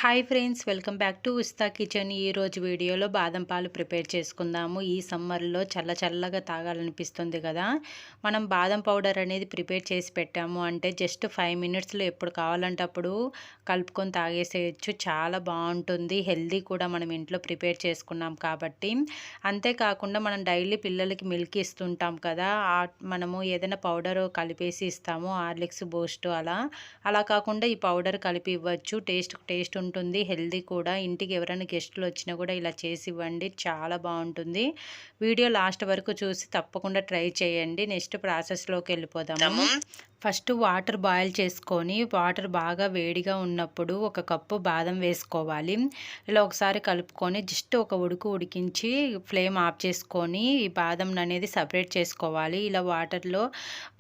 Hi friends, welcome back to ఉస్తా kitchen. ఈరోజు వీడియోలో బాదం పాలు ప్రిపేర్ చేసుకుందాము. ఈ సమ్మర్లో చల్లగా తాగాలనిపిస్తుంది కదా. మనం బాదం పౌడర్ అనేది ప్రిపేర్ చేసి పెట్టాము అంటే జస్ట్ 5 మినిట్స్లో ఎప్పుడు కావాలంటే అప్పుడు కలుపుకొని తాగేసేయచ్చు. చాలా బాగుంటుంది, హెల్దీ కూడా. మనం ఇంట్లో ప్రిపేర్ చేసుకున్నాం కాబట్టి. అంతేకాకుండా మనం డైలీ పిల్లలకి మిల్క్ ఇస్తుంటాం కదా, మనము ఏదైనా పౌడర్ కలిపేసి ఇస్తాము, హార్లిక్స్, బూస్ట్ అలా కాకుండా ఈ పౌడర్ కలిపి ఇవ్వచ్చు. టేస్ట్ ఉంటుంది, హెల్దీ కూడా. ఇంటికి ఎవరైనా గెస్టులు వచ్చినా కూడా ఇలా చేసి ఇవ్వండి, చాలా బాగుంటుంది. వీడియో లాస్ట్ వరకు చూసి తప్పకుండా ట్రై చేయండి. నెక్స్ట్ ప్రాసెస్లోకి వెళ్ళిపోదాము. ఫస్ట్ వాటర్ బాయిల్ చేసుకొని, వాటర్ బాగా వేడిగా ఉన్నప్పుడు 1 కప్పు బాదం వేసుకోవాలి. ఇలా ఒకసారి కలుపుకొని జస్ట్ ఒక ఉడికించి ఫ్లేమ్ ఆఫ్ చేసుకొని ఈ బాదం అనేది సపరేట్ చేసుకోవాలి. ఇలా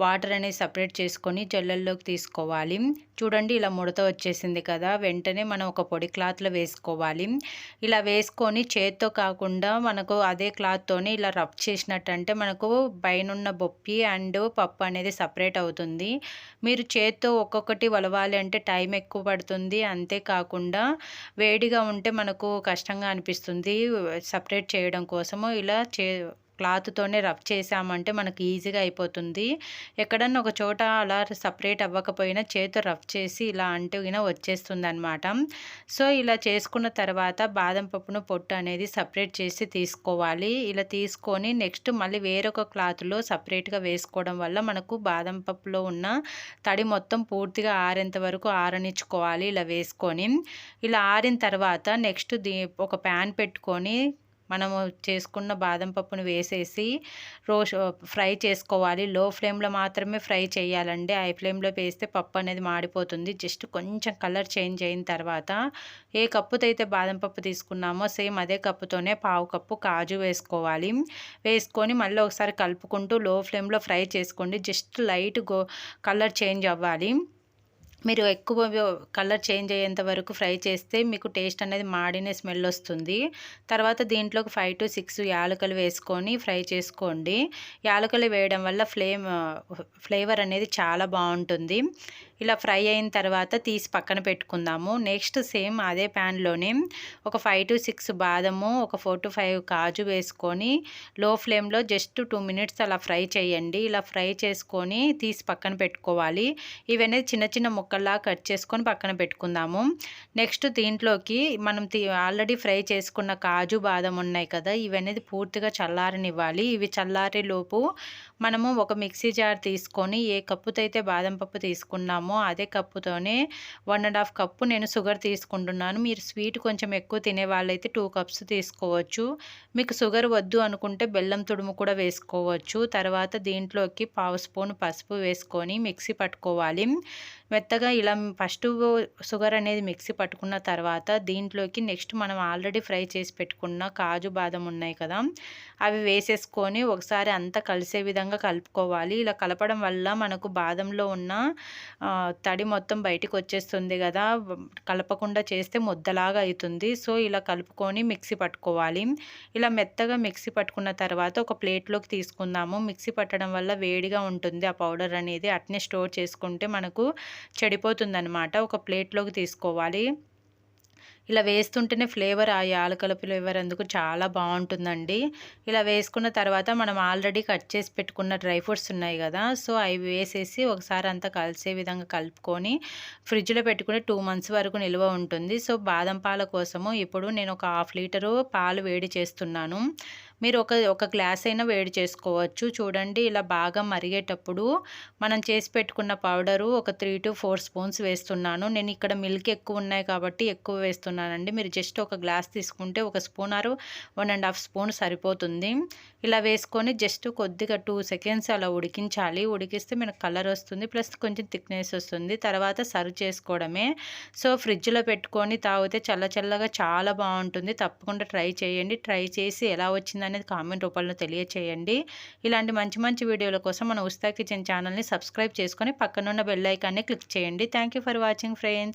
వాటర్ అనేది సపరేట్ చేసుకొని జల్లెల్లోకి తీసుకోవాలి. చూడండి, ఇలా ముడత వచ్చేసింది కదా, వెంటనే మనం ఒక పొడి క్లాత్లో వేసుకోవాలి. ఇలా వేసుకొని చేత్తో కాకుండా మనకు అదే క్లాత్తోని ఇలా రబ్ చేసినట్టంటే మనకు పైనున్న బొప్పి అండ్ పప్పు అనేది సపరేట్ అవుతుంది. మీరు చేత్తో ఒక్కొక్కటి వలవాలి అంటే టైం ఎక్కువ పడుతుంది. అంతేకాకుండా వేడిగా ఉంటే మనకు కష్టంగా అనిపిస్తుంది సపరేట్ చేయడం కోసము. ఇలా క్లాత్తోనే రబ్ చేసామంటే మనకు ఈజీగా అయిపోతుంది. ఎక్కడన్నా ఒక చోట అలా సపరేట్ అవ్వకపోయినా చేతితో రబ్ చేసి ఇలా అంటే వచ్చేస్తుంది అనమాట. సో ఇలా చేసుకున్న తర్వాత బాదం పప్పును పొట్టు అనేది సపరేట్ చేసి తీసుకోవాలి. ఇలా తీసుకొని నెక్స్ట్ మళ్ళీ వేరొక క్లాత్లో సపరేట్గా వేసుకోవడం వల్ల మనకు బాదం పప్పులో ఉన్న తడి మొత్తం పూర్తిగా ఆరేంత వరకు ఆరనిచ్చుకోవాలి. ఇలా వేసుకొని ఇలా ఆరిన తర్వాత నెక్స్ట్ ఒక ప్యాన్ పెట్టుకొని మనము చేసుకున్న బాదం పప్పును వేసేసి ఫ్రై చేసుకోవాలి. లో ఫ్లేమ్లో మాత్రమే ఫ్రై చేయాలండి. హై ఫ్లేమ్లో వేస్తే పప్పు అనేది మాడిపోతుంది. జస్ట్ కొంచెం కలర్ చేంజ్ అయిన తర్వాత ఏ కప్పుతో అయితే బాదం పప్పు తీసుకున్నామో సేమ్ అదే కప్పుతోనే 1/2 కప్పు కాజు వేసుకోవాలి. వేసుకొని మళ్ళీ ఒకసారి కలుపుకుంటూ లో ఫ్లేమ్లో ఫ్రై చేసుకోండి. జస్ట్ లైట్ కలర్ చేంజ్ అవ్వాలి. మీరు ఎక్కువ కలర్ చేంజ్ అయ్యేంత వరకు ఫ్రై చేస్తే మీకు టేస్ట్ అనేది మాడిన స్మెల్ వస్తుంది. తర్వాత దీంట్లోకి 5 to 6 యాలకులు వేసుకొని ఫ్రై చేసుకోండి. యాలకులు వేయడం వల్ల ఫ్లేవర్ అనేది చాలా బాగుంటుంది. ఇలా ఫ్రై అయిన తర్వాత తీసి పక్కన పెట్టుకుందాము. నెక్స్ట్ సేమ్ అదే ప్యాన్లోనే ఒక 5 to 6 బాదము, ఒక 4 to 5 కాజు వేసుకొని లో ఫ్లేమ్లో జస్ట్ 2 మినిట్స్ అలా ఫ్రై చేయండి. ఇలా ఫ్రై చేసుకొని తీసి పక్కన పెట్టుకోవాలి. ఇవన్నీ చిన్న ముక్కల్లా కట్ చేసుకొని పక్కన పెట్టుకుందాము. నెక్స్ట్ దీంట్లోకి మనం ఆల్రెడీ ఫ్రై చేసుకున్న కాజు, బాదం ఉన్నాయి కదా, ఇవన్నీ పూర్తిగా చల్లారనివ్వాలి. ఇవి చల్లారే లోపు మనము ఒక మిక్సీ జార్ తీసుకొని ఏ కప్పుతో అయితే బాదం పప్పు తీసుకున్నామో అదే కప్పుతోనే 1.5 కప్పు నేను షుగర్ తీసుకుంటున్నాను. మీరు స్వీట్ కొంచెం ఎక్కువ తినే వాళ్ళైతే 2 కప్స్ తీసుకోవచ్చు. మీకు షుగర్ వద్దు అనుకుంటే బెల్లం తుడుము కూడా వేసుకోవచ్చు. తర్వాత దీంట్లోకి 1/2 స్పూన్ పసుపు వేసుకొని మిక్సీ పట్టుకోవాలి. మెత్తగా ఇలా ఫస్ట్ షుగర్ అనేది మిక్సీ పట్టుకున్న తర్వాత దీంట్లోకి నెక్స్ట్ మనం ఆల్రెడీ ఫ్రై చేసి పెట్టుకున్న కాజు, బాదం ఉన్నాయి కదా, అవి వేసేసుకొని ఒకసారి అంతా కలిసే విధంగా కలుపుకోవాలి. ఇలా కలపడం వల్ల మనకు బాదంలో ఉన్న తడి మొత్తం బయటికి వచ్చేస్తుంది కదా, కలపకుండా చేస్తే ముద్దలాగా అవుతుంది. సో ఇలా కలుపుకొని మిక్సీ పట్టుకోవాలి. ఇలా మెత్తగా మిక్సీ పట్టుకున్న తర్వాత ఒక ప్లేట్లోకి తీసుకుందాము. మిక్సీ పట్టడం వల్ల వేడిగా ఉంటుంది ఆ పౌడర్ అనేది, అట్నే స్టోర్ చేసుకుంటే మనకు చెడిపోతుందన్నమాట. ఒక ప్లేట్లోకి తీసుకోవాలి. ఇలా వేస్తుంటేనే ఫ్లేవర్, ఆ యాలకుల ఫ్లేవర్ అందుకు చాలా బాగుంటుందండి. ఇలా వేసుకున్న తర్వాత మనం ఆల్రెడీ కట్ చేసి పెట్టుకున్న డ్రై ఫ్రూట్స్ ఉన్నాయి కదా, సో అవి వేసేసి ఒకసారి అంతా కలిసే విధంగా కలుపుకొని ఫ్రిడ్జ్లో పెట్టుకుని 2 months వరకు నిల్వ ఉంటుంది. సో బాదం పాల కోసము ఇప్పుడు నేను ఒక 1/2 లీటరు పాలు వేడి చేస్తున్నాను. మీరు ఒక గ్లాస్ అయినా వేడి చేసుకోవచ్చు. చూడండి, ఇలా బాగా మరిగేటప్పుడు మనం చేసి పెట్టుకున్న పౌడరు ఒక 3 to 4 స్పూన్స్ వేస్తున్నాను. నేను ఇక్కడ మిల్క్ ఎక్కువ ఉన్నాయి కాబట్టి ఎక్కువ వేస్తున్నానండి. మీరు జస్ట్ ఒక గ్లాస్ తీసుకుంటే 1 స్పూన్ ఆర్ 1.5 స్పూన్ సరిపోతుంది. ఇలా వేసుకొని జస్ట్ కొద్దిగా 2 seconds అలా ఉడికించాలి. ఉడికిస్తే మనకు కలర్ వస్తుంది, ప్లస్ కొంచెం థిక్నెస్ వస్తుంది. తర్వాత సర్వ్ చేసుకోవడమే. సో ఫ్రిడ్జ్లో పెట్టుకొని తాగితే చల్లగా చాలా బాగుంటుంది. తప్పకుండా ట్రై చేయండి. ట్రై చేసి ఎలా వచ్చింది అనేది కామెంట్ రూపంలో తెలియచేయండి. ఇలాంటి మంచి వీడియోల కోసం మన ఉస్తా కిచెన్ ఛానల్ని సబ్స్క్రైబ్ చేసుకొని పక్కనున్న బెల్ ఐకాన్ని క్లిక్ చేయండి. Thank you for watching friends.